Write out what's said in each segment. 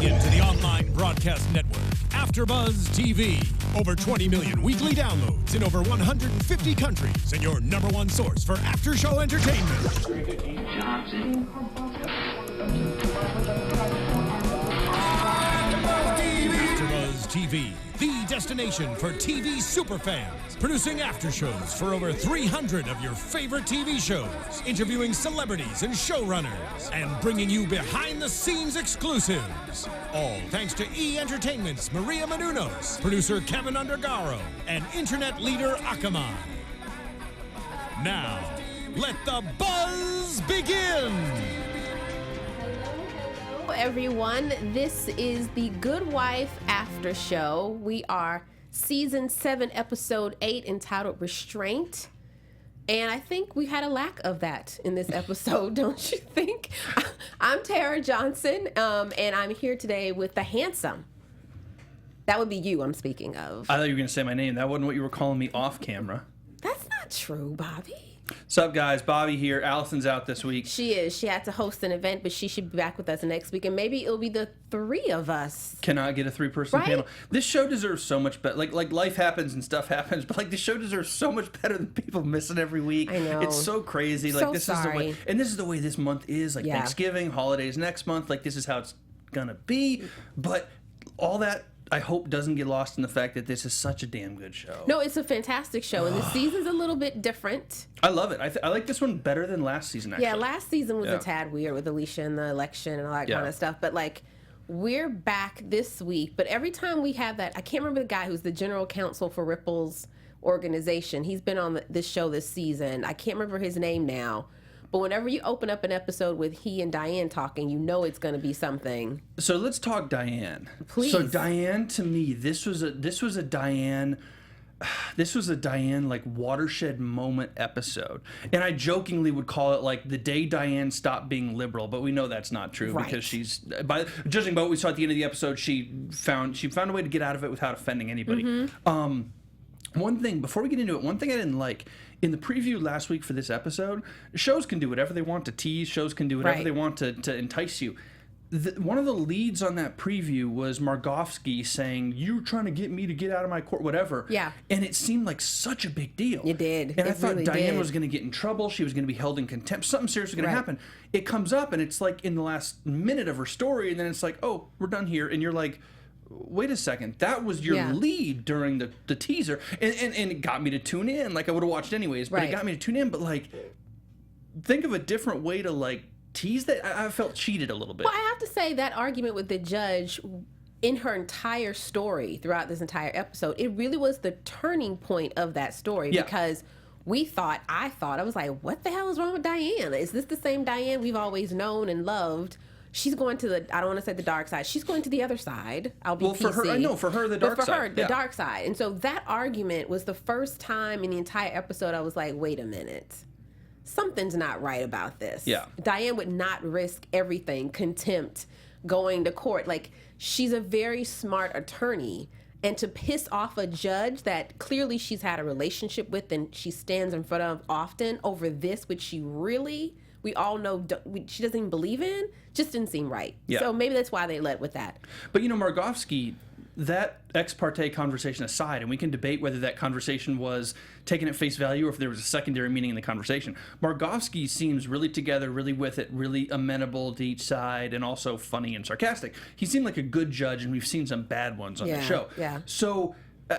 Tuning in to the online broadcast network, AfterBuzz TV. Over 20 million weekly downloads in over 150 countries, and your number one source for after-show entertainment. AfterBuzz TV, the destination for TV superfans. Producing aftershows for over 300 of your favorite TV shows. Interviewing celebrities and showrunners. And bringing you behind-the-scenes exclusives. All thanks to E! Entertainment's Maria Menounos, producer Kevin Undergaro, and internet leader Akamai. Now, let the buzz begin! Hello, everyone. This is the Good Wife After Show. We are Season 7, Episode 8, entitled Restraint. And I think we had a lack of that in this episode, don't you think? I'm Tara Johnson, and I'm here today with the handsome. That would be you I'm speaking of. I thought you were going to say my name. That wasn't what you were calling me off camera. That's not true, Bobby. What's up, guys? Bobby here. Allison's out this week. She is. She had to host an event, but she should be back with us next week, and maybe it'll be the three of us. Cannot get a three-person panel. This show deserves so much better. Like life happens and stuff happens, but like the show deserves so much better than people missing every week. I know. It's so crazy. Like this is the way, and this is the way this month is. Like Thanksgiving, holidays next month. Like this is how it's gonna be. But all that, I hope, doesn't get lost in the fact that this is such a damn good show. No, it's a fantastic show, and the season's a little bit different. I love it. I like this one better than last season, actually. Yeah, last season was a tad weird with Alicia and the election and all that kind of stuff, but like, we're back this week, but every time we have that, I can't remember the guy who's the general counsel for Ripple's organization. He's been on this show this season. I can't remember his name now. But whenever you open up an episode with he and Diane talking, you know it's going to be something. So let's talk Diane. Please. So Diane, to me, this was a Diane like watershed moment episode. And I jokingly would call it like the day Diane stopped being liberal, but we know that's not true because judging by what we saw at the end of the episode, she found a way to get out of it without offending anybody. Mm-hmm. One thing, before we get into it, one thing I didn't like, in the preview last week for this episode, shows can do whatever they want to tease, shows can do whatever they want to entice you. One of the leads on that preview was Margovsky saying, "You're trying to get me to get out of my court," whatever. Yeah. And it seemed like such a big deal. It did. And I thought Diane was going to get in trouble. She was going to be held in contempt. Something serious was going to happen. It comes up, and it's like in the last minute of her story, and then it's like, oh, we're done here. And you're like, wait a second, that was your lead during the teaser, and it got me to tune in. Like I would have watched anyways, but it got me to tune in. But like, think of a different way to like tease that. I felt cheated a little bit. Well, I have to say that argument with the judge in her entire story throughout this entire episode, it really was the turning point of that story because I was like, what the hell is wrong with Diane? Is this the same Diane we've always known and loved? She's going to I don't want to say the dark side. She's going to the other side. I'll be PC. For her, the dark side. But for her, the dark side. And so that argument was the first time in the entire episode I was like, wait a minute. Something's not right about this. Yeah. Diane would not risk everything, contempt, going to court. Like, she's a very smart attorney. And to piss off a judge that clearly she's had a relationship with and she stands in front of often over this, which she really... we all know she doesn't even believe in, just didn't seem right. Yeah. So maybe that's why they led with that. But, Margovsky, that ex parte conversation aside, and we can debate whether that conversation was taken at face value or if there was a secondary meaning in the conversation, Margovsky seems really together, really with it, really amenable to each side, and also funny and sarcastic. He seemed like a good judge, and we've seen some bad ones on the show. Yeah. So...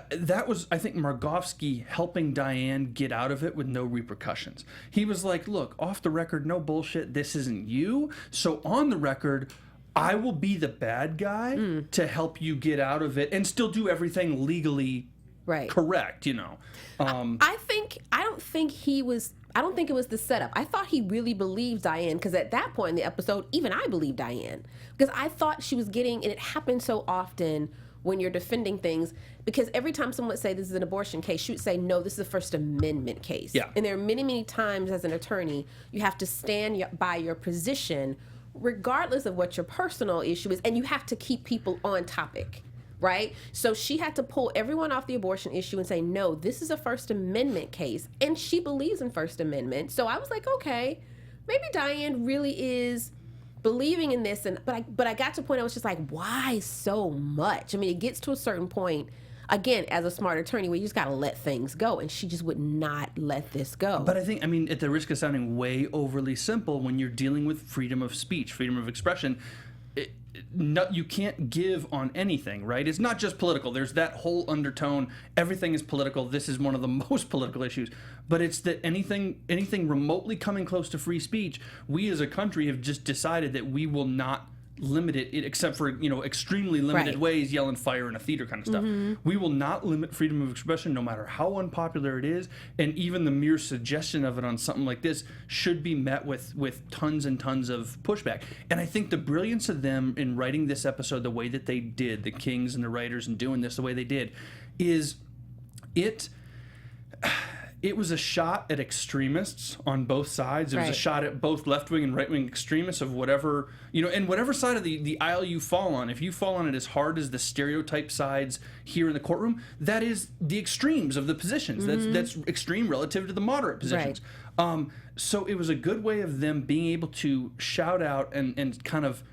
that was, I think, Margovsky helping Diane get out of it with no repercussions. He was like, look, off the record, no bullshit, this isn't you. So on the record, I will be the bad guy to help you get out of it and still do everything legally correct, I don't think it was the setup. I thought he really believed Diane, because at that point in the episode, even I believed Diane. Because I thought she was getting, and it happens so often when you're defending things, because every time someone would say this is an abortion case, she would say, no, this is a First Amendment case. Yeah. And there are many, many times as an attorney, you have to stand by your position, regardless of what your personal issue is, and you have to keep people on topic, right? So she had to pull everyone off the abortion issue and say, no, this is a First Amendment case, and she believes in First Amendment. So I was like, okay, maybe Diane really is believing in this, but I got to a point I was just like, why so much? I mean, it gets to a certain point, again, as a smart attorney, where you just got to let things go, and she just would not let this go. But I think, I mean, at the risk of sounding way overly simple, when you're dealing with freedom of speech, freedom of expression, you can't give on anything, right? It's not just political. There's that whole undertone. Everything is political. This is one of the most political issues. But it's that anything remotely coming close to free speech, we as a country have just decided that we will not limit it except for, extremely limited ways, yelling fire in a theater kind of stuff. We will not limit freedom of expression no matter how unpopular it is, and even the mere suggestion of it on something like this should be met with tons and tons of pushback. And I think the brilliance of them in writing this episode the way that they did, the Kings and the writers, and doing this the way they did, is it was a shot at extremists on both sides. It was a shot at both left-wing and right-wing extremists of whatever, and whatever side of the aisle you fall on. If you fall on it as hard as the stereotype sides here in the courtroom, that is the extremes of the positions. That's extreme relative to the moderate positions. So it was a good way of them being able to shout out and kind of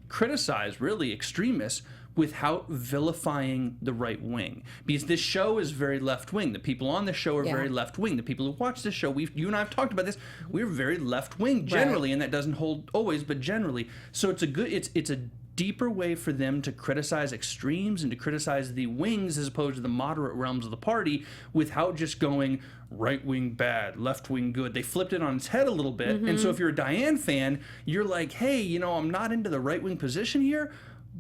criticize, really, extremists without vilifying the right wing, because this show is very left wing. The people on the show are very left wing. The people who watch this show, you and I have talked about this. We're very left wing generally, and that doesn't hold always, but generally. So it's a deeper way for them to criticize extremes and to criticize the wings as opposed to the moderate realms of the party, without just going right wing bad, left wing good. They flipped it on its head a little bit. And so if you're a Diane fan, you're like, hey, I'm not into the right wing position here,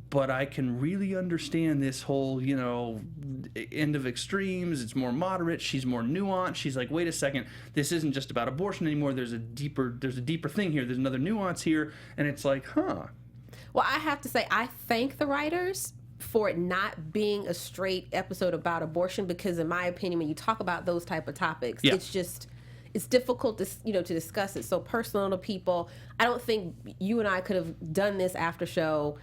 but I can really understand this whole, end of extremes. It's more moderate. She's more nuanced. She's like, wait a second, this isn't just about abortion anymore. There's a deeper thing here. There's another nuance here. And it's like, huh. Well, I have to say, I thank the writers for it not being a straight episode about abortion, because in my opinion, when you talk about those type of topics, it's difficult to discuss. It's so personal to people. I don't think you and I could have done this after show.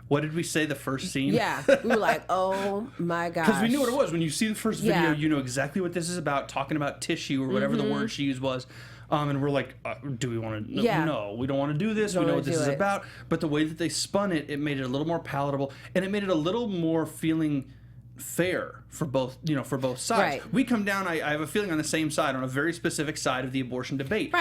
What did we say the first scene? Yeah, we were like, oh my gosh. Because we knew what it was. When you see the first video, you know exactly what this is about, talking about tissue or whatever the word she used was. And we're like, do we want to? No, we don't want to do this. We know what this is about. But the way that they spun it, it made it a little more palatable, and it made it a little more feeling fair for both, for both sides. We come down, I have a feeling, on the same side, on a very specific side of the abortion debate.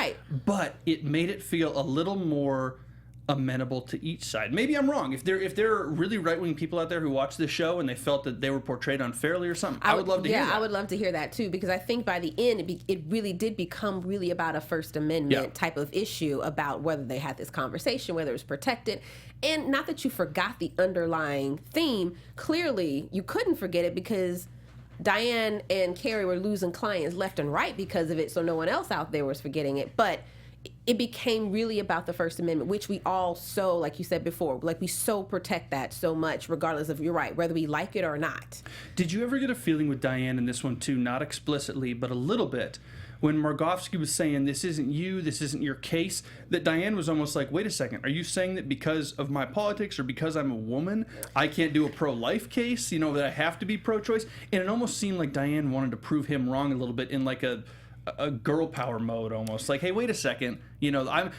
But it made it feel a little more amenable to each side. Maybe I'm wrong. If there are really right-wing people out there who watch this show and they felt that they were portrayed unfairly or something, I would love to hear that. Yeah, I would love to hear that too, because I think by the end it really did become really about a First Amendment type of issue, about whether they had this conversation, whether it was protected. And not that you forgot the underlying theme. Clearly, you couldn't forget it, because Diane and Carrie were losing clients left and right because of it, so no one else out there was forgetting it. But it became really about the First Amendment, which we all so, like you said before, like we so protect that so much, regardless of, you're right, whether we like it or not. Did you ever get a feeling with Diane in this one too, not explicitly, but a little bit, when Margulies was saying, this isn't you, this isn't your case, that Diane was almost like, wait a second, are you saying that because of my politics or because I'm a woman, I can't do a pro-life case, that I have to be pro-choice? And it almost seemed like Diane wanted to prove him wrong a little bit, in like a girl power mode, almost like, hey, wait a second,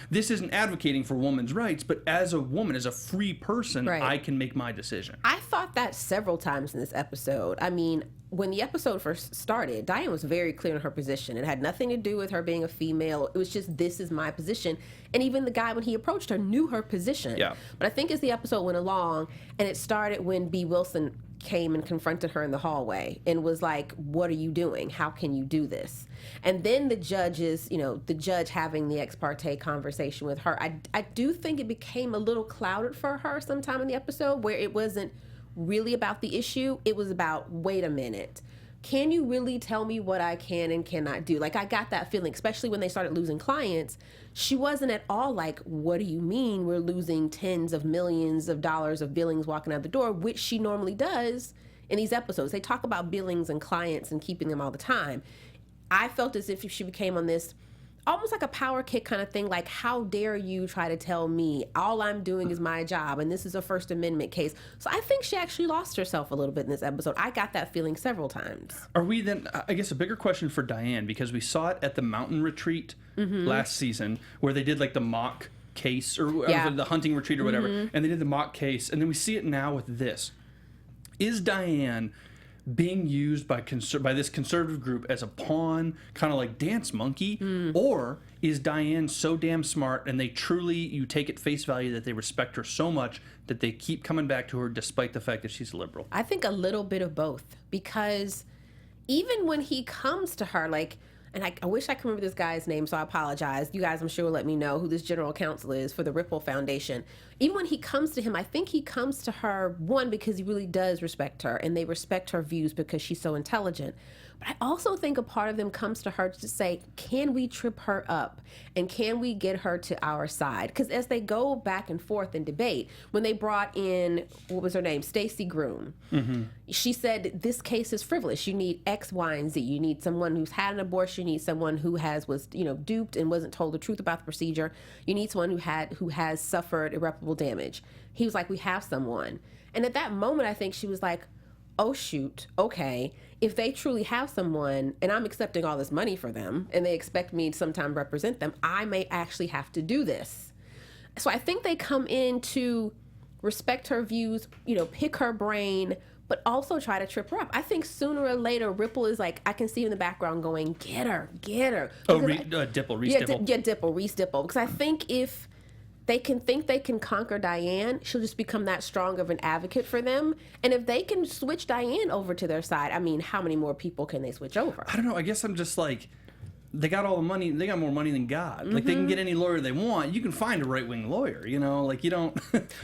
this isn't advocating for women's rights, but as a woman, as a free person, I can make my decision. I thought that several times in this episode. I mean, when the episode first started, Diane was very clear in her position. It had nothing to do with her being a female. It was just, this is my position. And even the guy, when he approached her, knew her position. But I think as the episode went along, and it started when B. Wilson came and confronted her in the hallway and was like, what are you doing? How can you do this? And then the judge having the ex parte conversation with her. I do think it became a little clouded for her sometime in the episode, where it wasn't really about the issue. It was about, wait a minute, can you really tell me what I can and cannot do? Like, I got that feeling, especially when they started losing clients. She wasn't at all like, what do you mean we're losing tens of millions of dollars of billings walking out the door, which she normally does in these episodes. They talk about billings and clients and keeping them all the time. I felt as if she became on this almost like a power kick kind of thing, like, how dare you try to tell me all I'm doing is my job, and this is a First Amendment case. So I think she actually lost herself a little bit in this episode. I got that feeling several times. Are we then, I guess a bigger question for Diane, because we saw it at the mountain retreat last season, where they did like the mock case or Yeah. the hunting retreat or whatever, and they did the mock case, and then we see it now with this. Is Diane being used by this conservative group as a pawn, kind of like dance monkey, or is Diane so damn smart and you take at face value that they respect her so much that they keep coming back to her despite the fact that she's a liberal? I think a little bit of both, because even when he comes to her, like, and I wish I could remember this guy's name, so I apologize. You guys, I'm sure, will let me know who this general counsel is for the Ripple Foundation. Even when he comes to him, I think he comes to her, one, because he really does respect her, and they respect her views because she's so intelligent. But I also think a part of them comes to her to say, can we trip her up? And can we get her to our side? Because as they go back and forth and debate, when they brought in, what was her name? Stacey Groom. She said, this case is frivolous. You need X, Y, and Z. You need someone who's had an abortion. You need someone who was duped and wasn't told the truth about the procedure. You need someone who has suffered irreparable damage. He was like, we have someone. And at that moment, I think she was like, oh, shoot, okay. If they truly have someone and I'm accepting all this money for them and they expect me to sometime represent them, I may actually have to do this. So I think they come in to respect her views, pick her brain, but also try to trip her up. I think sooner or later, Ripple is like, I can see in the background going, get her. Oh, Reese Dipple. Reese Dipple. Because I think if they can conquer Diane, she'll just become that strong of an advocate for them. And if they can switch Diane over to their side, I mean, how many more people can they switch over? I don't know. I guess I'm just like, they got all the money. They got more money than God. Like, they can get any lawyer they want. You can find a right-wing lawyer, like, you don't.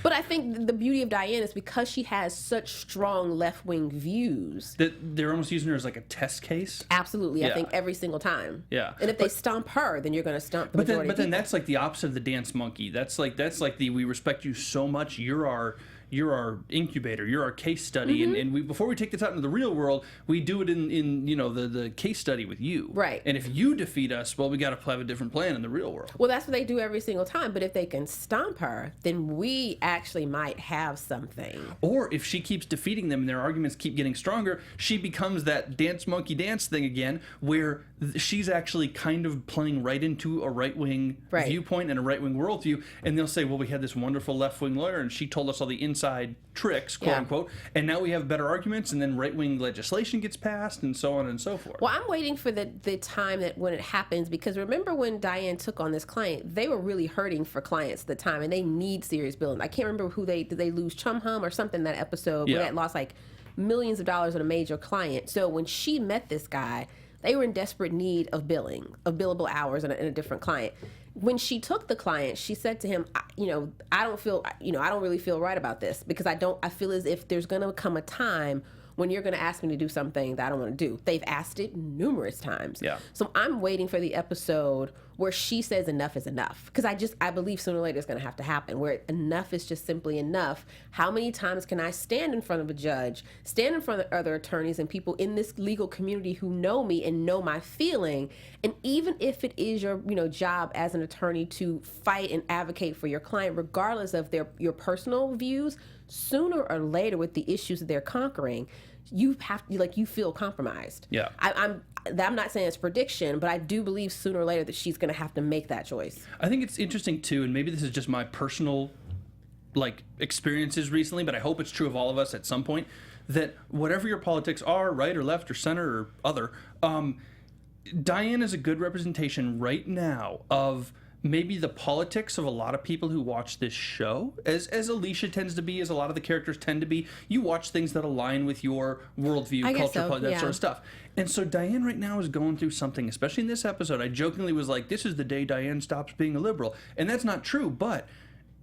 But I think the beauty of Diane is because she has such strong left-wing views. That they're almost using her as like a test case. Absolutely. Yeah. I think every single time. Yeah. And if they stomp her, then you're going to stomp the majority But then of people. that's like the opposite of the dance monkey. That's like the we respect you so much. You're our incubator. You're our case study. And we before we take this out into the real world, we do it in the case study with you. Right. And if you defeat us, well, we got to have a different plan in the real world. Well, that's what they do every single time. But if they can stomp her, then we actually might have something. Or if she keeps defeating them and their arguments keep getting stronger, she becomes that dance monkey dance thing again, where she's actually kind of playing right into a right-wing viewpoint and a right-wing worldview. And they'll say, well, we had this wonderful left-wing lawyer and she told us all the inside tricks, quote unquote, and now we have better arguments, and then right-wing legislation gets passed, and so on and so forth. Well, I'm waiting for the time that when it happens, because remember when Diane took on this client, they were really hurting for clients at the time, and they need serious billing. I can't remember who did they lose Chum Hum or something that episode where they lost like millions of dollars on a major client. So when she met this guy, they were in desperate need of billing, of billable hours in a different client. When she took the client, she said to him, I don't really feel right about this because I feel as if there's going to come a time when you're going to ask me to do something that I don't want to do. They've asked it numerous times. Yeah. So I'm waiting for the episode where she says enough is enough. Because I believe sooner or later it's going to have to happen, where enough is just simply enough. How many times can I stand in front of a judge, stand in front of other attorneys and people in this legal community who know me and know my feeling? And even if it is your job as an attorney to fight and advocate for your client, regardless of your personal views, sooner or later with the issues that they're conquering, you feel compromised. Yeah. I'm not saying it's prediction, but I do believe sooner or later that she's going to have to make that choice. I think it's interesting too, and maybe this is just my personal experiences recently, but I hope it's true of all of us at some point, that whatever your politics are, right or left or center or other, Diane is a good representation right now of maybe the politics of a lot of people who watch this show, as Alicia tends to be, as a lot of the characters tend to be. You watch things that align with your worldview, culture, that sort of stuff. And so Diane right now is going through something, especially in this episode. I jokingly was like, this is the day Diane stops being a liberal. And that's not true, but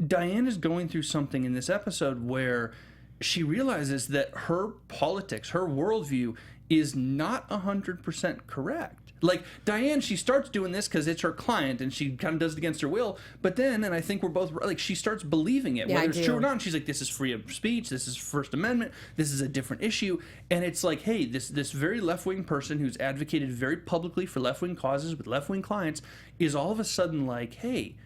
Diane is going through something in this episode where she realizes that her politics, her worldview, is not 100% correct. Like, Diane, she starts doing this because it's her client and she kind of does it against her will. But then, and I think we're both, she starts believing it, whether it's true or not. And she's like, this is free of speech. This is First Amendment. This is a different issue. And it's like, hey, this very left-wing person who's advocated very publicly for left-wing causes with left-wing clients is all of a sudden like, hey,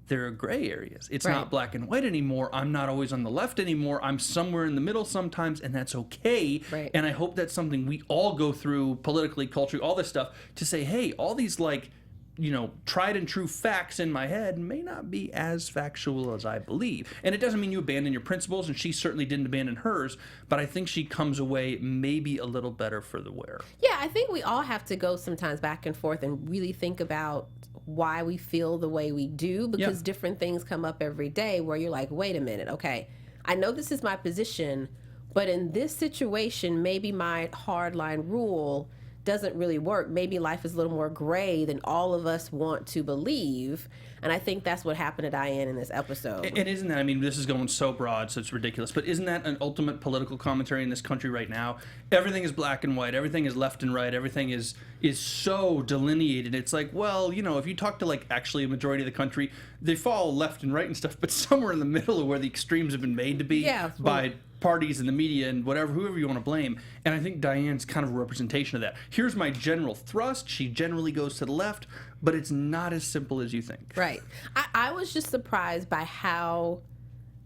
there are gray areas. It's not black and white anymore. I'm not always on the left anymore. I'm somewhere in the middle sometimes, and that's okay. Right. And I hope that's something we all go through politically, culturally, all this stuff, to say, hey, all these tried and true facts in my head may not be as factual as I believe. And it doesn't mean you abandon your principles, and she certainly didn't abandon hers, but I think she comes away maybe a little better for the wear. Yeah, I think we all have to go sometimes back and forth and really think about why we feel the way we do, because different things come up every day where you're like, wait a minute, okay, I know this is my position, but in this situation, maybe my hardline rule doesn't really work. Maybe life is a little more gray than all of us want to believe. And I think that's what happened to Diane in this episode. And isn't that, I mean, this is going so broad, so it's ridiculous, but isn't that an ultimate political commentary in this country right now? Everything is black and white, everything is left and right, everything is so delineated. It's like, well, if you talk to like actually a majority of the country, they fall left and right and stuff, but somewhere in the middle of where the extremes have been made to be by parties and the media and whoever you want to blame. And I think Diane's kind of a representation of that. Here's my general thrust. She generally goes to the left, but it's not as simple as you think. Right. I was just surprised by how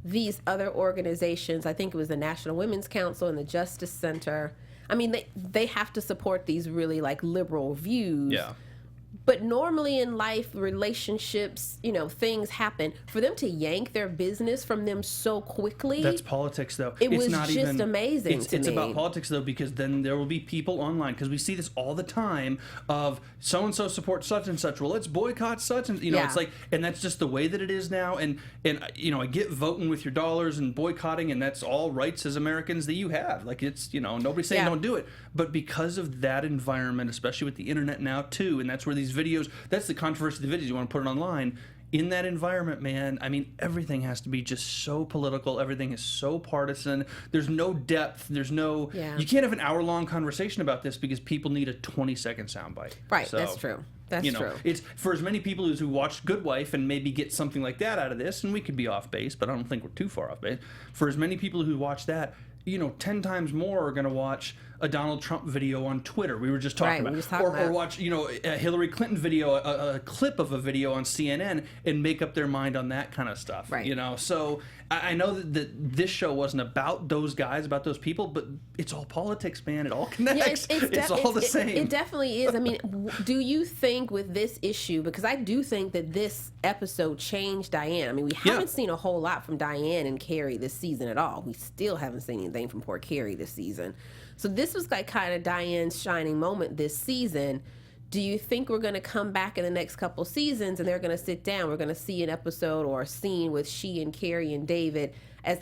these other organizations, I think it was the National Women's Council and the Justice Center, I mean, they have to support these really like liberal views. Yeah. But normally in life, relationships, things happen. For them to yank their business from them so quickly. That's politics, though. It was just amazing to me. It's about politics, though, because then there will be people online, because we see this all the time of so-and-so supports such and such. Well, let's boycott such and, it's like, and that's just the way that it is now. And I get voting with your dollars and boycotting, and that's all rights as Americans that you have. Like, it's, nobody's saying don't do it. But because of that environment, especially with the internet now, too, and that's where these videos, that's the controversy of the videos, you want to put it online. In that environment, man, I mean, everything has to be just so political. Everything is so partisan. There's no depth. There's no, you can't have an hour-long conversation about this because people need a 20-second soundbite. Right, so, that's true. That's true. It's for as many people who watch Good Wife and maybe get something like that out of this, and we could be off base, but I don't think we're too far off base. For as many people who watch that, 10 times more are going to watch a Donald Trump video on Twitter. We were just talking about. Or watch, a Hillary Clinton video, a clip of a video on CNN, and make up their mind on that kind of stuff. Right. So I know that this show wasn't about those guys, about those people, but it's all politics, man. It all connects. Yeah, it's all the same. It definitely is. I mean, do you think with this issue, because I do think that this episode changed Diane. I mean, we haven't seen a whole lot from Diane and Carrie this season at all. We still haven't seen anything from poor Carrie this season. So this was like kind of Diane's shining moment this season. Do you think we're going to come back in the next couple seasons and they're going to sit down? We're going to see an episode or a scene with she and Carrie and David as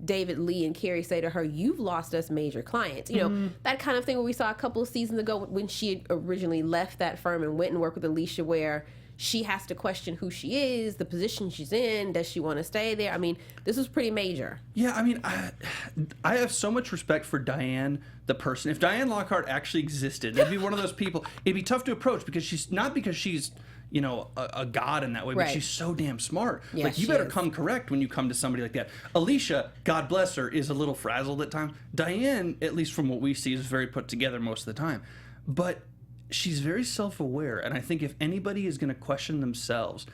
David, Lee, and Carrie say to her, "You've lost us major clients." That kind of thing where we saw a couple of seasons ago when she had originally left that firm and went and worked with Alicia, where she has to question who she is, the position she's in, does she want to stay there? I mean, this was pretty major. Yeah, I mean, I have so much respect for Diane, the person. If Diane Lockhart actually existed, it'd be one of those people. It'd be tough to approach because she's a god in that way, but she's so damn smart. Yeah, you better come correct when you come to somebody like that. Alicia, God bless her, is a little frazzled at times. Diane, at least from what we see, is very put together most of the time. But she's very self-aware, and I think if anybody is going to question themselves,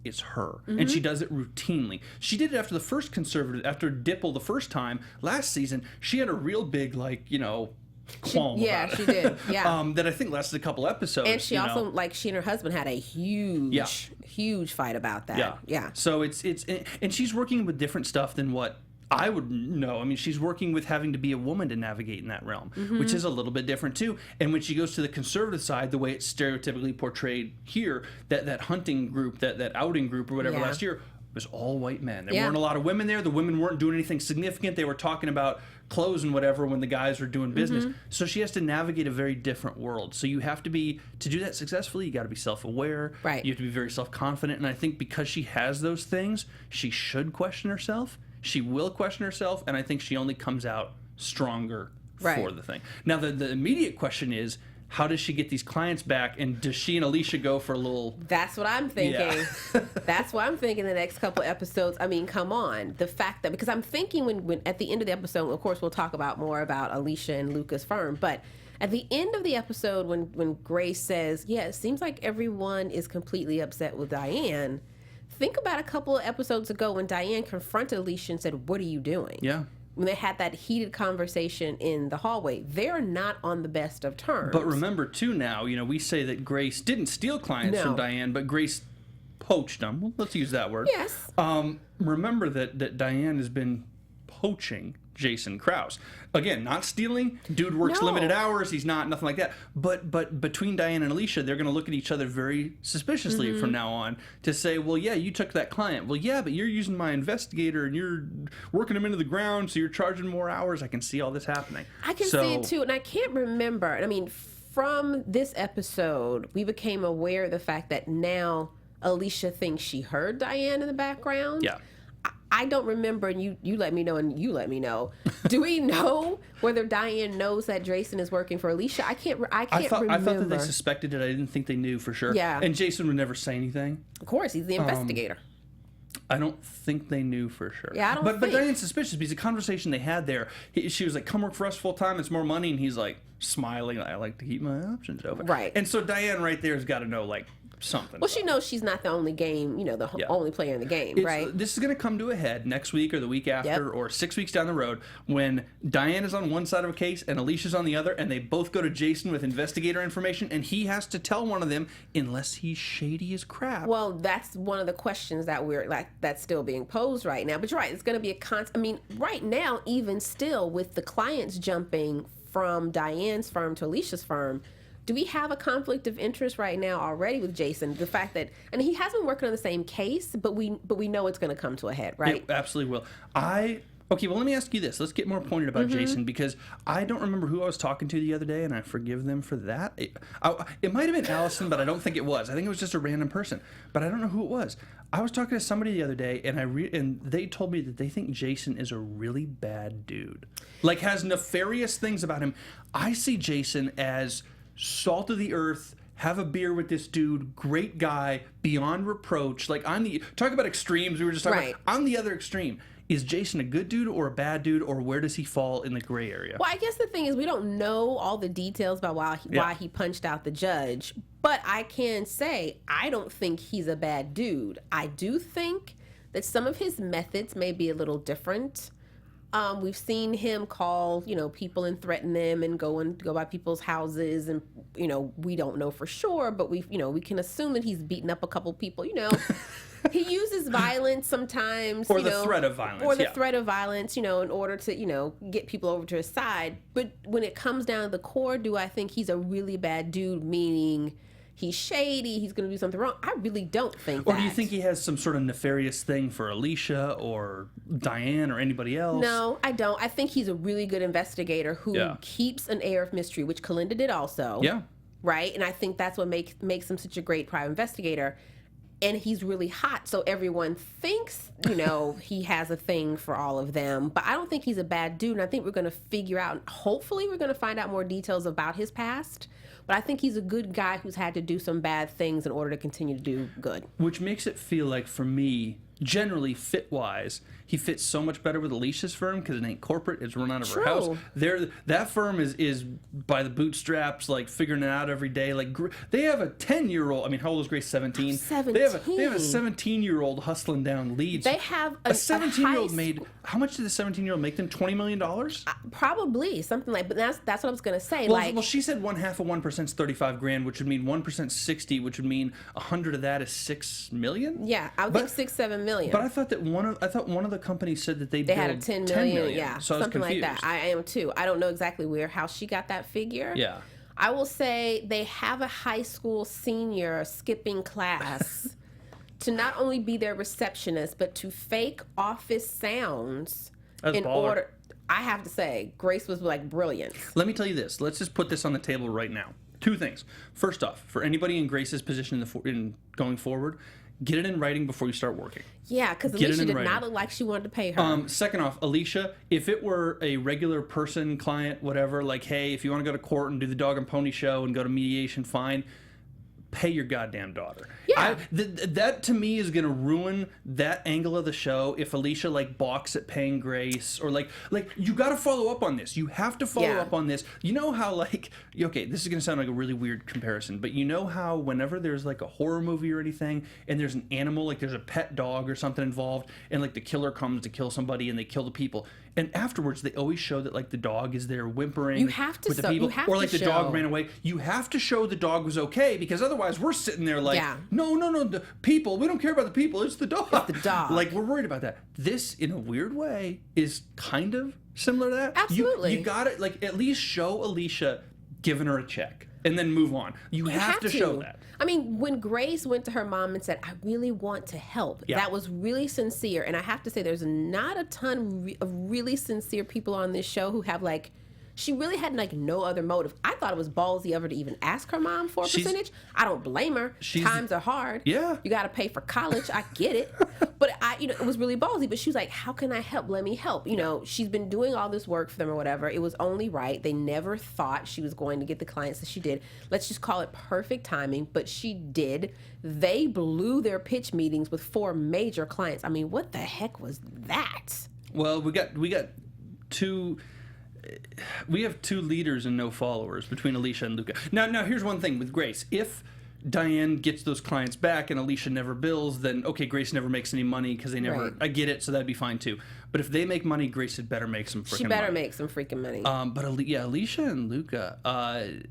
it's her. Mm-hmm. And she does it routinely. She did it after the first conservative, after Dipple the first time last season. She had a real big, qualm about it. She did. Yeah. That I think lasted a couple episodes. And she also, she and her husband had a huge fight about that. Yeah. So it's and she's working with different stuff than what I would know. I mean, she's working with having to be a woman to navigate in that realm, which is a little bit different too. And when she goes to the conservative side, the way it's stereotypically portrayed here, that hunting group, that outing group or whatever last year, was all white men. There weren't a lot of women there. The women weren't doing anything significant. They were talking about clothes and whatever when the guys were doing business. So she has to navigate a very different world. So you have to be, to do that successfully, you got to be self-aware. Right. You have to be very self-confident. And I think because she has those things, she should question herself. She will question herself, and I think she only comes out stronger for the thing. Now, the immediate question is, how does she get these clients back, and does she and Alicia go for a little... That's what I'm thinking. Yeah. That's what I'm thinking the next couple episodes. I mean, come on. The fact that... Because I'm thinking when at the end of the episode, of course, we'll talk about more about Alicia and Luca's firm, but at the end of the episode, when Grace says, it seems like everyone is completely upset with Diane... Think about a couple of episodes ago when Diane confronted Alicia and said, "What are you doing?" Yeah. when they had that heated conversation in the hallway, they're not on the best of terms. But remember, too, now, we say that Grace didn't steal clients from Diane, but Grace poached them. Well, let's use that word. Yes. Remember that Diane has been poaching Jason Krause. Again, not stealing. Dude works limited hours. He's not, nothing like that. But between Diane and Alicia, they're going to look at each other very suspiciously from now on to say, well, yeah, you took that client. Well, yeah, but you're using my investigator and you're working him into the ground, so you're charging more hours. I can see all this happening. I can see it too, and I can't remember. I mean, from this episode, we became aware of the fact that now Alicia thinks she heard Diane in the background. Yeah. I don't remember, and you let me know, and you let me know. Do we know whether Diane knows that Jason is working for Alicia? I can't remember. I thought that they suspected it. I didn't think they knew for sure. Yeah. And Jason would never say anything. Of course, he's the investigator. I don't think they knew for sure. Yeah, I don't think. But Diane's suspicious because the conversation they had there, she was like, come work for us full time, it's more money. And he's like, smiling, I like to keep my options open. Right. And so Diane right there has got to know, like, something. Well, she knows she's not the only game, only player in the game, right? This is going to come to a head next week or the week after or 6 weeks down the road when Diane is on one side of a case and Alicia's on the other, and they both go to Jason with investigator information, and he has to tell one of them unless he's shady as crap. Well, that's one of the questions that that's still being posed right now. But you're right, it's going to be right now, even still with the clients jumping from Diane's firm to Alicia's firm, do we have a conflict of interest right now already with Jason? The fact that, and he has been working on the same case, but we know it's going to come to a head, right? It absolutely will. Okay, well, let me ask you this. Let's get more pointed about Jason, because I don't remember who I was talking to the other day, and I forgive them for that. It might have been Allison, but I don't think it was. I think it was just a random person, but I don't know who it was. I was talking to somebody the other day, and they told me that they think Jason is a really bad dude. Like, has nefarious things about him. I see Jason as salt of the earth, have a beer with this dude, great guy, beyond reproach. Like, talk about extremes, we were just talking about. I'm the other extreme. Is Jason a good dude or a bad dude, or where does he fall in the gray area? Well, I guess the thing is we don't know all the details about why he punched out the judge, but I can say I don't think he's a bad dude. I do think that some of his methods may be a little different. We've seen him call, people and threaten them and go by people's houses, and we don't know for sure, but we can assume that he's beaten up a couple people. He uses violence sometimes, or the threat of violence, in order to get people over to his side. But when it comes down to the core, do I think he's a really bad dude? Meaning, he's shady, he's going to do something wrong. I really don't think that. Or do you think he has some sort of nefarious thing for Alicia or Diane or anybody else? No, I don't. I think he's a really good investigator who keeps an air of mystery, which Kalinda did also. Yeah. Right? And I think that's what makes him such a great private investigator. And he's really hot, so everyone thinks, he has a thing for all of them. But I don't think he's a bad dude, and I think we're going to figure out, hopefully we're going to find out more details about his past. But I think he's a good guy who's had to do some bad things in order to continue to do good. Which makes it feel like, for me, generally fit-wise, he fits so much better with Alicia's firm because it ain't corporate, it's run out of her house. That firm is by the bootstraps, like figuring it out every day. Like, they have a 10-year-old. I mean, how old is Grace? 17. 17. They have a 17-year-old hustling down leads. They have a 17-year-old made. How much did the 17-year-old make them? $20 million? Probably something like. But that's what I was gonna say. Well, she said half of 1% is $35,000, which would mean 1% 60, which would mean 100 of that is $6 million. Yeah, I would think 6-7 million. But I thought that one of the companies said that they had a 10 million. Yeah, so something like that. I am too. I don't know exactly how she got that figure. Yeah. I will say they have a high school senior skipping class to not only be their receptionist, but to fake office sounds order. I have to say, Grace was like brilliant. Let me tell you this. Let's just put this on the table right now. Two things. First off, for anybody in Grace's position in going forward, get it in writing before you start working. Yeah, because Alicia did not look like she wanted to pay her. Second off, Alicia, if it were a regular person, client, whatever, like, hey, if you want to go to court and do the dog and pony show and go to mediation, fine. Pay your goddamn daughter. Yeah. That to me is going to ruin that angle of the show if Alicia balks at paying Grace, or like you got to follow up on this. You have to follow up on this. You know how okay, this is going to sound like a really weird comparison, but you know how whenever there's a horror movie or anything and there's an animal, like there's a pet dog or something involved, and the killer comes to kill somebody and they kill the people, And afterwards, they always show that like the dog is there whimpering You have to with the so- people, you have or to like the show. dog ran away. You have to show the dog was okay, because otherwise we're sitting there like, Yeah. no, the people. We don't care about the people. It's the dog. It's the dog. Like we're worried about that. This, in a weird way, is kind of similar to that. Absolutely. You got to like at least show Alicia giving her a check and then move on. You have to show that. I mean, when Grace went to her mom and said, I really want to help, Yeah. that was really sincere. And I have to say, there's not a ton of really sincere people on this show who have like, she really had like no other motive. I thought it was ballsy of her to even ask her mom for a percentage. I don't blame her. Times are hard. Yeah. You got to pay for college. I get it. But it was really ballsy. But she was like, how can I help? Let me help. She's been doing all this work for them or whatever. It was only right. They never thought she was going to get the clients that she did. Let's just call it perfect timing. But she did. They blew their pitch meetings with 4 major clients. I mean, what the heck was that? Well, we got two. We have 2 leaders and no followers between Alicia and Luca. Now here's one thing with Grace. If Diane gets those clients back and Alicia never bills, then okay, Grace never makes any money because they never. Right. I get it, so that'd be fine too. But if they make money, Grace had better make some freaking money. She better make some freaking money. But Alicia and Luca,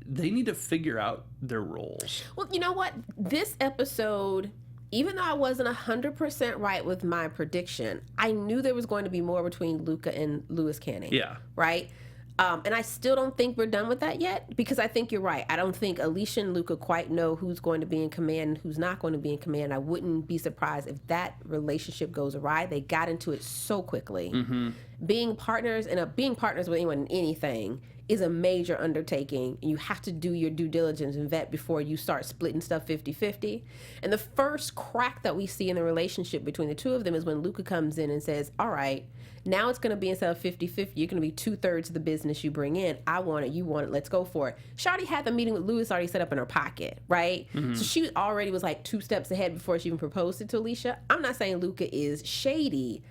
they need to figure out their roles. Well, you know what? This episode, even though I wasn't 100% right with my prediction, I knew there was going to be more between Luca and Louis Canning. Yeah. Right? And I still don't think we're done with that yet, because I think you're right. I don't think Alicia and Luca quite know who's going to be in command and who's not going to be in command. I wouldn't be surprised if that relationship goes awry. They got into it so quickly. Mm-hmm. Being partners with anyone in anything is a major undertaking. You have to do your due diligence and vet before you start splitting stuff 50-50. And the first crack that we see in the relationship between the two of them is when Luca comes in and says, all right, now it's going to be, instead of 50-50, you're going to be 2/3 of the business you bring in. I want it, you want it, let's go for it. She already had the meeting with Louis already set up in her pocket, right? Mm-hmm. So she already was like 2 steps ahead before she even proposed it to Alicia. I'm not saying Luca is shady.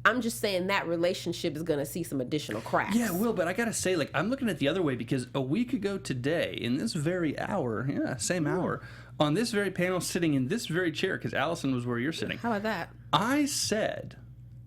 I'm just saying that relationship is going to see some additional cracks. Yeah, it will, but I got to say, like, I'm looking at it the other way, because a week ago today, in this very hour, same hour, on this very panel, sitting in this very chair, because Allison was where you're sitting. How about that? I said,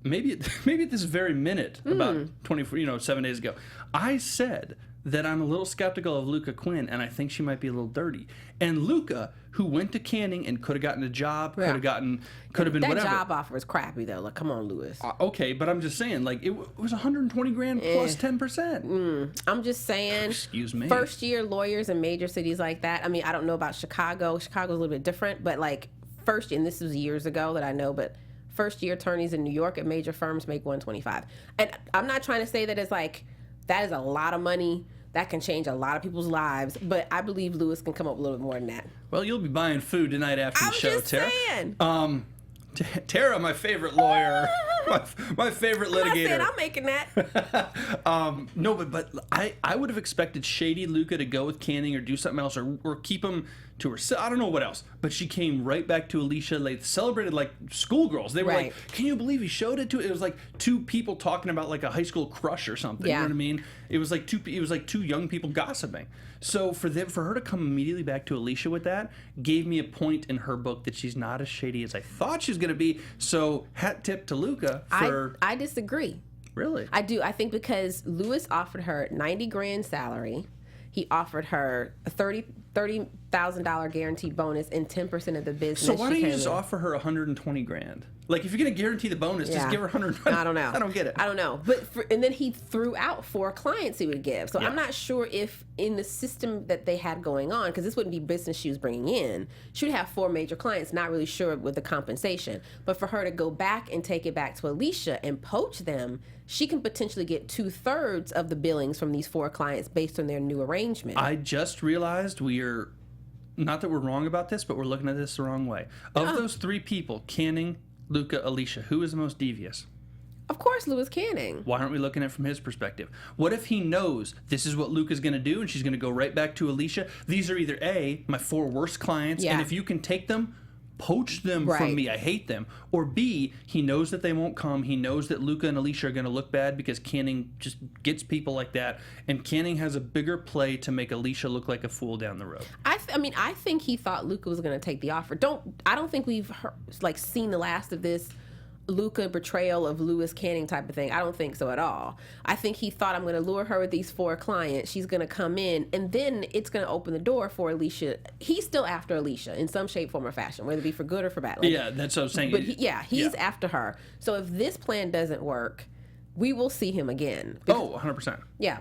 maybe at this very minute, about 7 days ago, I said that I'm a little skeptical of Luca Quinn, and I think she might be a little dirty. And Luca, who went to Canning and could have gotten a job, could have been that whatever. That job offer was crappy, though. Like, come on, Louis. Okay, but I'm just saying, like, it was $120,000 plus 10%. I'm just saying. Excuse me. First year lawyers in major cities like that. I mean, I don't know about Chicago. Chicago's a little bit different, but like first, and this was years ago that I know, but first year attorneys in New York at major firms make $125,000. And I'm not trying to say that it's like that is a lot of money. That can change a lot of people's lives, but I believe Louis can come up with a little bit more than that. Well, you'll be buying food tonight after the show, Tara. I'm just saying. Tara, my favorite lawyer, my favorite litigator. I'm making that. No, but I would have expected Shady Luca to go with Canning or do something else, or keep him to herself. I don't know what else. But she came right back to Alicia. They celebrated like schoolgirls. They were like, can you believe he showed it to? It was like 2 people talking about like a high school crush or something. Yeah. You know what I mean? It was like 2 young people gossiping. So for her to come immediately back to Alicia with that gave me a point in her book that she's not as shady as I thought she's going to be. So hat tip to Luca for... I disagree. Really? I do. I think because Louis offered her $90,000 salary. He offered her a $30,000 guaranteed bonus and 10% of the business. So why don't you just offer her $120,000? Like, if you're going to guarantee the bonus, just give her $120,000. I don't know. I don't get it. I don't know. And then he threw out 4 clients he would give. So I'm not sure if in the system that they had going on, because this wouldn't be business she was bringing in, she would have 4 major clients, not really sure with the compensation. But for her to go back and take it back to Alicia and poach them, she can potentially get 2/3 of the billings from these 4 clients based on their new arrangement. I just realized not that we're wrong about this, but we're looking at this the wrong way. Of those 3 people, Canning, Luca, Alicia, who is the most devious? Of course, Louis Canning. Why aren't we looking at it from his perspective? What if he knows this is what Luca's going to do, and she's going to go right back to Alicia? These are either A, my 4 worst clients, and if you can take them, poach them from me. I hate them. Or B, he knows that they won't come. He knows that Luca and Alicia are going to look bad because Canning just gets people like that. And Canning has a bigger play to make Alicia look like a fool down the road. I think he thought Luca was going to take the offer. I don't think we've seen the last of this Luca betrayal of Lewis Canning type of thing. I don't think so at all. I think he thought, I'm going to lure her with these 4 clients. She's going to come in, and then it's going to open the door for Alicia. He's still after Alicia in some shape, form, or fashion, whether it be for good or for bad. Like, yeah, that's what I was saying. But he's after her. So if this plan doesn't work, we will see him again. 100%. Yeah.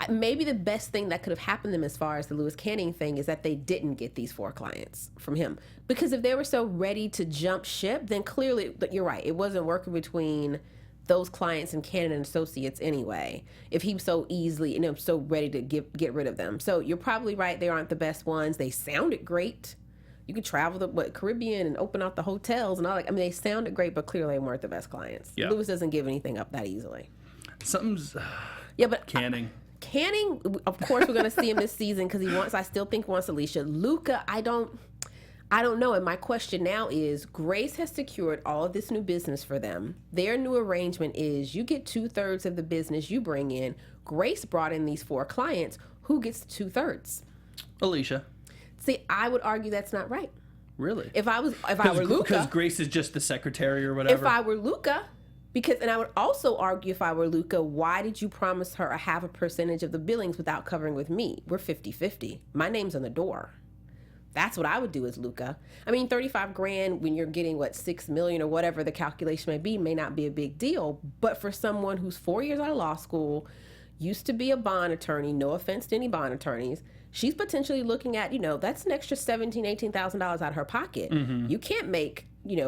Maybe the best thing that could have happened to them as far as the Lewis Canning thing is that they didn't get these 4 clients from him. Because if they were so ready to jump ship, then clearly, you're right, it wasn't working between those clients and Cannon and Associates anyway. If he was so easily, so ready to get rid of them. So you're probably right, they aren't the best ones. They sounded great. You could travel the Caribbean and open out the hotels and all that. I mean, they sounded great, but clearly they weren't the best clients. Yeah. Lewis doesn't give anything up that easily. Something's but Canning. Canning, of course, we're going to see him this season because I still think wants Alicia. Luca, I don't know. And my question now is, Grace has secured all of this new business for them. Their new arrangement is you get 2/3 of the business you bring in. Grace brought in these 4 clients. Who gets 2/3? Alicia. See, I would argue that's not right. Really? If I were Luca, because Grace is just the secretary or whatever. If I were Luca, and I would also argue if I were Luca, why did you promise her a half a percentage of the billings without covering with me? We're 50-50. My name's on the door. That's what I would do as Luca. I mean, $35,000 when you're getting $6 million or whatever the calculation may not be a big deal. But for someone who's 4 years out of law school, used to be a bond attorney, no offense to any bond attorneys, she's potentially looking at, that's an extra $17,000, $18,000 out of her pocket. Mm-hmm. You can't make,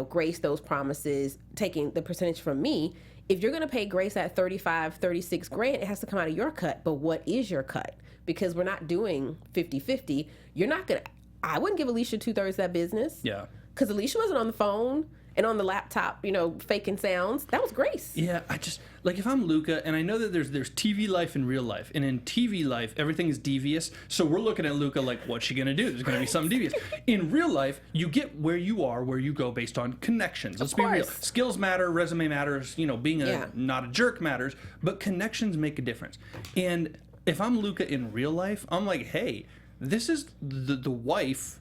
Grace those promises, taking the percentage from me. If you're going to pay Grace at $35,000, $36,000, it has to come out of your cut. But what is your cut? Because we're not doing 50-50. You're not going to, I wouldn't give Alicia 2/3 of that business. Yeah. Because Alicia wasn't on the phone and on the laptop, faking sounds. That was Grace. Yeah, I just, if I'm Luca, and I know that there's TV life and real life, and in TV life, everything is devious, so we're looking at Luca what's she going to do? There's going to be something devious. In real life, you get where you are, where you go based on connections. Let's be real. Skills matter, resume matters, being not a jerk matters, but connections make a difference. And if I'm Luca in real life, I'm like, hey, this is the wife,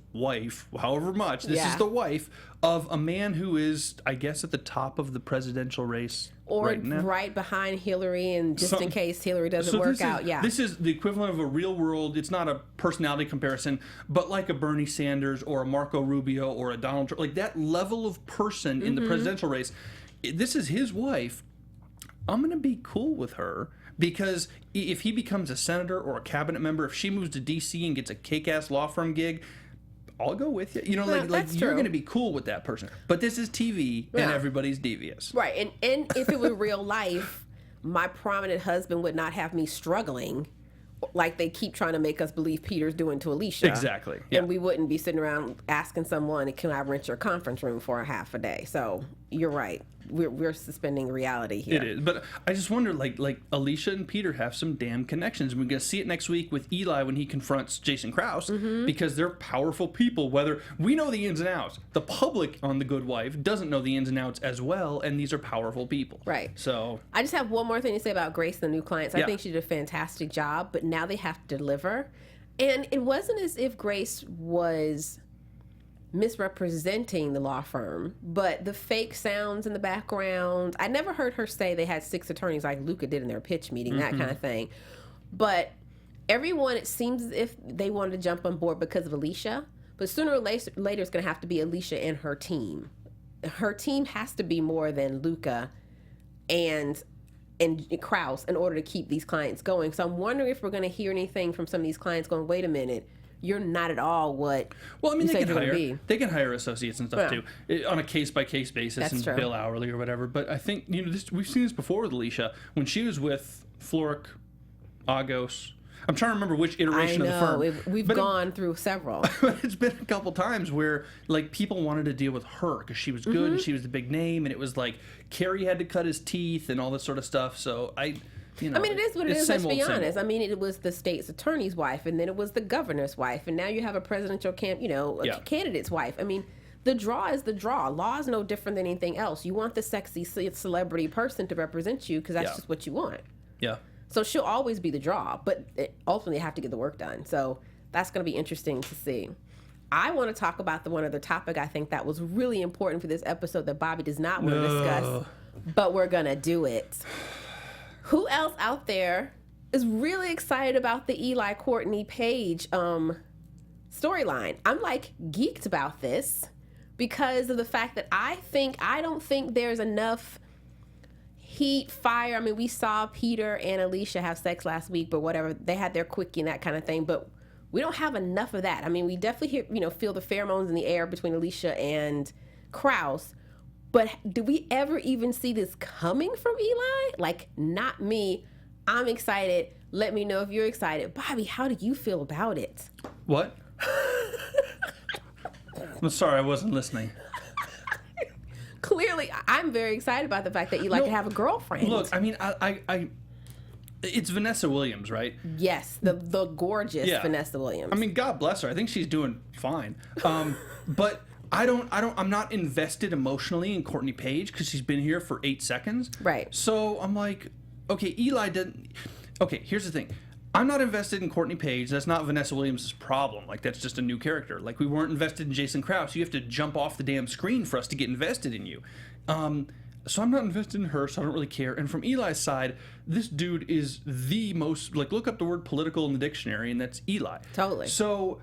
however much, this is the wife of a man who is, I guess, at the top of the presidential race or right now. Right behind Hillary, and just in case Hillary doesn't work out. Yeah. This is the equivalent of a real world, it's not a personality comparison, but like a Bernie Sanders or a Marco Rubio or a Donald Trump, that level of person in the presidential race. This is his wife. I'm going to be cool with her. Because if he becomes a senator or a cabinet member, if she moves to D.C. and gets a kick-ass law firm gig, I'll go with you. You're going to be cool with that person. But this is TV, and everybody's devious. Right, and if it were real life, my prominent husband would not have me struggling like they keep trying to make us believe Peter's doing to Alicia. Exactly. Yeah. And we wouldn't be sitting around asking someone, can I rent your conference room for a half a day? So you're right. We're suspending reality here. It is. But I just wonder, Alicia and Peter have some damn connections. We're going to see it next week with Eli when he confronts Jason Krause, because they're powerful people. Whether we know the ins and outs, the public on The Good Wife doesn't know the ins and outs as well, and these are powerful people. Right. So I just have one more thing to say about Grace, the new clients. I think she did a fantastic job, but now they have to deliver. And it wasn't as if Grace was misrepresenting the law firm, but the fake sounds in the background, I never heard her say they had 6 attorneys like Luca did in their pitch meeting, that kind of thing. But everyone, it seems as if they wanted to jump on board because of Alicia, but sooner or later it's going to have to be Alicia and her team. Her team has to be more than Luca and Krause in order to keep these clients going. So I'm wondering if we're going to hear anything from some of these clients going, wait a minute, you're not at all what. Well, I mean, they can hire associates and stuff too on a case by case basis bill hourly or whatever. But I think we've seen this before with Alicia when she was with Florrick, Agos. I'm trying to remember which iteration of the firm. We've gone through several. It's been a couple times where people wanted to deal with her because she was good and she was the big name, and it was Kerry had to cut his teeth and all this sort of stuff. So I mean, it is what it is, let's be honest. I mean, it was the state's attorney's wife, and then it was the governor's wife, and now you have a presidential candidate's wife. I mean, the draw is the draw. Law is no different than anything else. You want the sexy celebrity person to represent you because that's just what you want. Yeah. So she'll always be the draw, but ultimately have to get the work done. So that's going to be interesting to see. I want to talk about the one other topic I think that was really important for this episode that Bobby does not want to discuss, but we're going to do it. Who else out there is really excited about the Eli Courtney Page storyline? I'm like geeked about this because of the fact that I don't think there's enough heat, fire. I mean, we saw Peter and Alicia have sex last week, but whatever, they had their quickie and that kind of thing, but we don't have enough of that. I mean, we definitely feel the pheromones in the air between Alicia and Krause, but do we ever even see this coming from Eli? Like, not me. I'm excited. Let me know if you're excited. Bobby, how do you feel about it? What? I'm sorry, I wasn't listening. Clearly, I'm very excited about the fact that Eli can have a girlfriend. Look, I mean, I it's Vanessa Williams, right? Yes, the gorgeous Vanessa Williams. I mean, God bless her. I think she's doing fine. But I'm not invested emotionally in Courtney Page because she's been here for 8 seconds. Right. So I'm like, okay, Eli didn't. Okay, here's the thing. I'm not invested in Courtney Page. That's not Vanessa Williams' problem. Like, that's just a new character. Like, we weren't invested in Jason Krause. You have to jump off the damn screen for us to get invested in you. So I'm not invested in her, so I don't really care. And from Eli's side, this dude is the most, like, look up the word political in the dictionary, and that's Eli. Totally. So,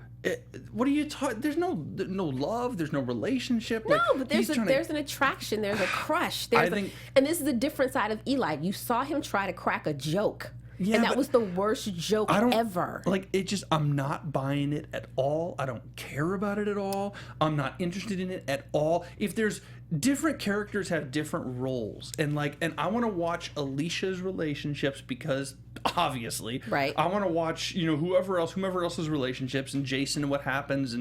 what are you talking? There's no love. There's no relationship. No, like, but there's an attraction. There's a crush. And this is a different side of Eli. You saw him try to crack a joke. Yeah, and that was the worst joke ever. Like, I'm not buying it at all. I don't care about it at all. I'm not interested in it at all. If there's different characters have different roles, and I want to watch Alicia's relationships because obviously, right. I want to watch whomever else's relationships, and Jason and what happens,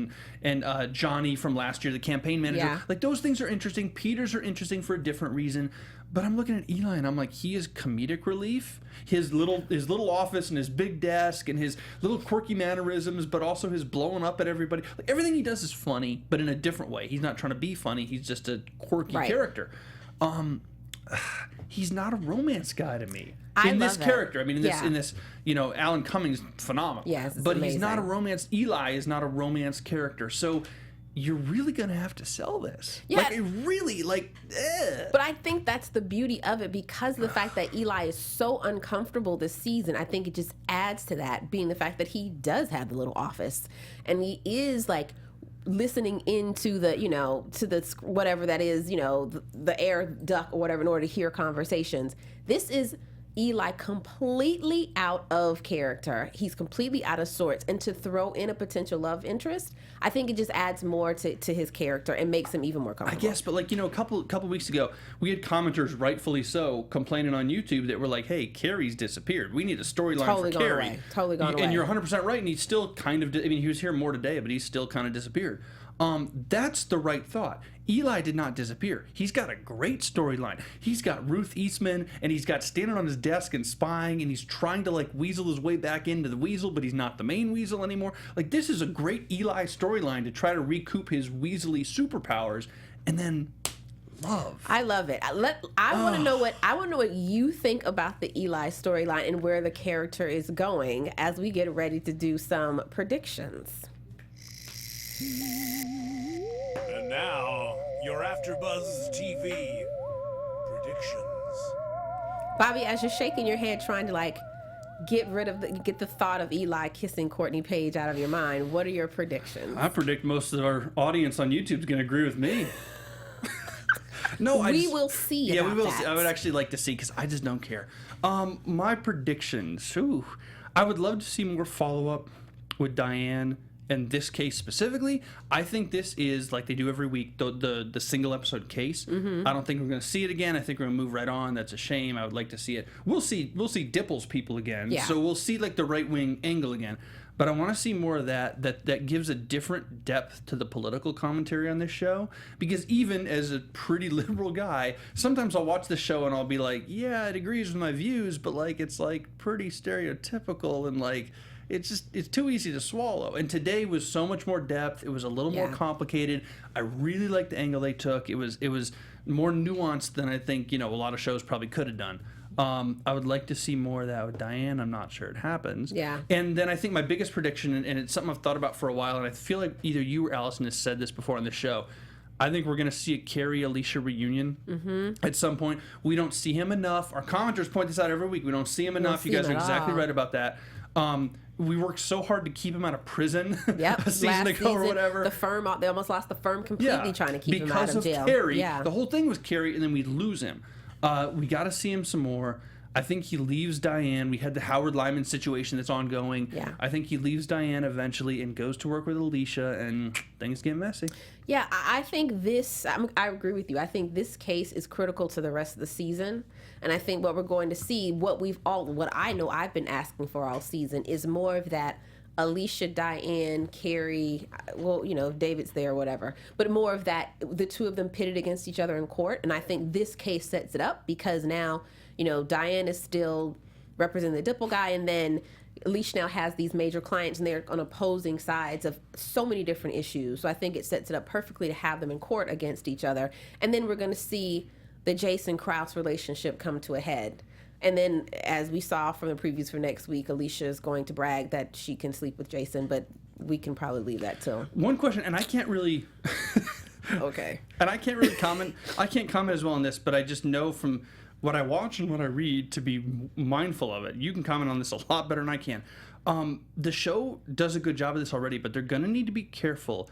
and Johnny from last year, the campaign manager. Yeah. Like, those things are interesting. Peter's are interesting for a different reason. But I'm looking at Eli and I'm like, he is comedic relief. His little office and his big desk and his little quirky mannerisms, but also his blowing up at everybody. Like, everything he does is funny, but in a different way. He's not trying to be funny. He's just a quirky character. He's not a romance guy to me. In this character. I mean, in this, Alan Cummings, phenomenal. Yes, but amazing. He's not a romance. Eli is not a romance character. So you're really going to have to sell this. Yeah. But I think that's the beauty of it because of the fact that Eli is so uncomfortable this season. I think it just adds to that, being the fact that he does have the little office and he is like listening into the, to the whatever that is, the air duct or whatever in order to hear conversations. This is Eli completely out of character. He's completely out of sorts. And to throw in a potential love interest, I think it just adds more to his character and makes him even more comfortable. I guess, but a couple weeks ago, we had commenters, rightfully so, complaining on YouTube that were like, hey, Carrie's disappeared. We need a storyline for Carrie. Totally gone away. And you're 100% right, and he's still kind of, he was here more today, but he's still kind of disappeared. That's the right thought. Eli did not disappear. He's got a great storyline. He's got Ruth Eastman, and he's got standing on his desk and spying, and he's trying to weasel his way back into the weasel, but he's not the main weasel anymore. This is a great Eli storyline to try to recoup his weaselly superpowers, and then love. I love it. I want to know what you think about the Eli storyline and where the character is going as we get ready to do some predictions. And now, your AfterBuzz TV predictions. Bobby, as you're shaking your head trying to get the thought of Eli kissing Courtney Page out of your mind, what are your predictions? I predict most of our audience on YouTube is going to agree with me. We will see. Yeah, we will see. I would actually like to see because I just don't care. My predictions. I would love to see more follow-up with Diane. In this case specifically, I think this is like they do every week, the single episode case. Mm-hmm. I don't think we're going to see it again. I think we're going to move right on. That's a shame. I would like to see it. We'll see Dipple's people again. Yeah. So we'll see the right wing angle again. But I want to see more of that gives a different depth to the political commentary on this show. Because even as a pretty liberal guy, sometimes I'll watch the show and I'll be like, yeah, it agrees with my views, but it's pretty stereotypical and it's too easy to swallow. And today was so much more depth. It was a little more complicated. I really liked the angle they took. It was more nuanced than I think a lot of shows probably could have done. I would like to see more of that with Diane. I'm not sure it happens. Yeah. And then I think my biggest prediction, and it's something I've thought about for a while, and I feel like either you or Allison has said this before on the show, I think we're going to see a Carrie Alicia reunion at some point. We don't see him enough. Our commenters point this out every week. We don't see him enough. You guys are exactly right about that. We worked so hard to keep him out of prison a season ago or whatever. The firm, they almost lost the firm completely trying to keep him out of jail. Because of Carrie. The whole thing was Carrie, and then we lose him. We got to see him some more. I think he leaves Diane. We had the Howard Lyman situation that's ongoing. Yeah. I think he leaves Diane eventually and goes to work with Alicia, and things get messy. Yeah, I think this, I agree with you. I think this case is critical to the rest of the season. And I think what we're going to see, what I know I've been asking for all season, is more of that Alicia, Diane, Carrie, well, you know, if David's there or whatever, but more of that, the two of them pitted against each other in court. And I think this case sets it up because now, you know, Diane is still representing the Dipple guy, and then Alicia now has these major clients, and they're on opposing sides of so many different issues. So I think it sets it up perfectly to have them in court against each other. And then we're going to see the Jason Krause relationship come to a head. And then, as we saw from the previews for next week, Alicia is going to brag that she can sleep with Jason, but we can probably leave that till. One question, and I can't really... Okay. And I can't really comment. I can't comment as well on this, but I just know from what I watch and what I read to be mindful of it. You can comment on this a lot better than I can. The show does a good job of this already, but they're going to need to be careful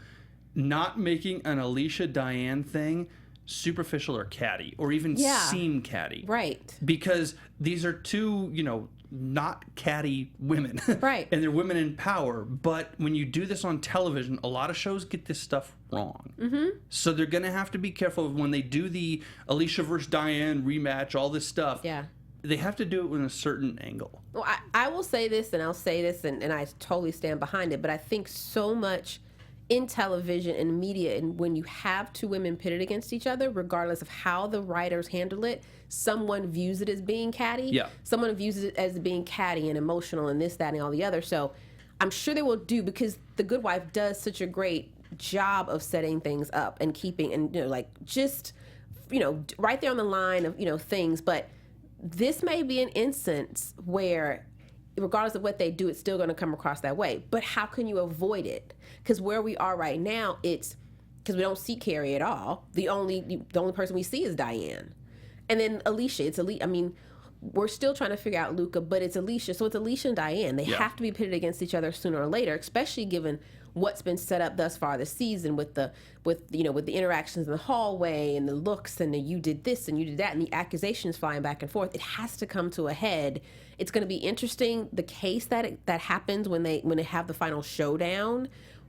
not making an Alicia Diane thing superficial or catty, or even seem catty. Right. Because these are two, you know, not catty women. Right. And they're women in power. But when you do this on television, a lot of shows get this stuff wrong. Mm-hmm. So they're going to have to be careful when they do the Alicia versus Diane rematch, all this stuff. Yeah. They have to do it in a certain angle. Well, I will say this, and I'll say this, and I totally stand behind it, but I think so much in television and media, and when you have two women pitted against each other, regardless of how the writers handle it, someone views it as being catty. Yeah. Someone views it as being catty and emotional and this, that, and all the other. So I'm sure they will do, because The Good Wife does such a great job of setting things up and keeping, and, you know, like, just, you know, right there on the line of, you know, things. But this may be an instance where, regardless of what they do, it's still going to come across that way. But how can you avoid it? Because where we are right now, it's because we don't see Carrie at all. The only person we see is Diane, and then Alicia. I mean, we're still trying to figure out Luca, but it's Alicia. So it's Alicia and Diane. They have to be pitted against each other sooner or later, especially given what's been set up thus far this season with the interactions in the hallway and the looks and the you did this and you did that and the accusations flying back and forth. It has to come to a head. It's going to be interesting, the case that happens when they have the final showdown.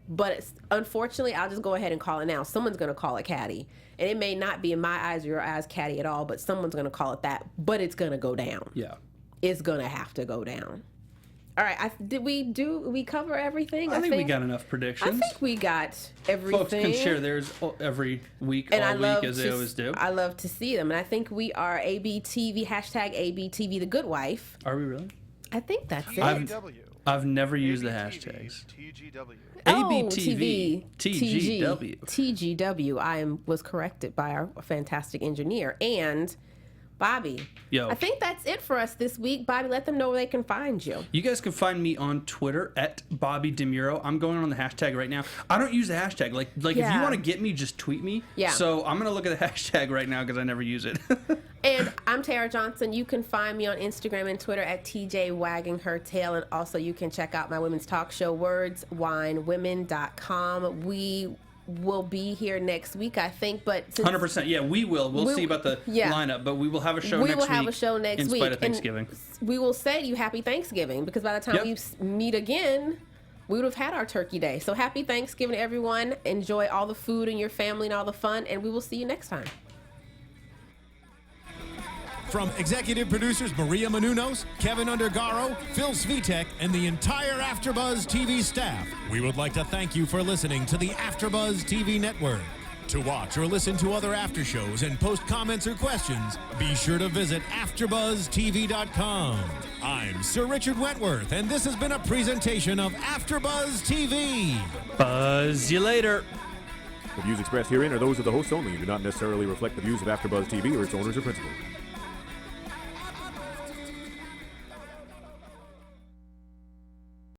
But unfortunately, I'll just go ahead and call it now. Someone's going to call it catty. And it may not be in my eyes or your eyes catty at all, but someone's going to call it that. But it's going to go down. Yeah. It's going to have to go down. All right. Did we cover everything? I think we got enough predictions. I think we got everything. Folks can share theirs every week, all week, as they always do. I love to see them. And I think we are ABTV, hashtag ABTV, The Good Wife. Are we really? I think that's it. I've never used the hashtags. TGW. ABTV, TGW. TGW. I was corrected by our fantastic engineer. And Bobby, I think that's it for us this week. Bobby, let them know where they can find you. You guys can find me on Twitter at Bobby DeMuro. I'm going on the hashtag right now. I don't use the hashtag. Like if you want to get me, just tweet me. Yeah. So I'm going to look at the hashtag right now because I never use it. And I'm Tara Johnson. You can find me on Instagram and Twitter at TJ Wagging Her Tail. And also you can check out my women's talk show, wordswinewomen.com. We will be here next week, I think, but 100%. Yeah, we will. We'll see about the lineup, but we will have a show next week. We will have a show next week. In spite of Thanksgiving. And we will say to you happy Thanksgiving, because by the time we meet again, we would have had our turkey day. So happy Thanksgiving, everyone. Enjoy all the food and your family and all the fun, and we will see you next time. From executive producers Maria Menounos, Kevin Undergaro, Phil Svitek, and the entire AfterBuzz TV staff, we would like to thank you for listening to the AfterBuzz TV network. To watch or listen to other after shows and post comments or questions, be sure to visit AfterBuzzTV.com. I'm Sir Richard Wentworth, and this has been a presentation of AfterBuzz TV. Buzz you later. The views expressed herein are those of the hosts only and do not necessarily reflect the views of AfterBuzz TV or its owners or principals.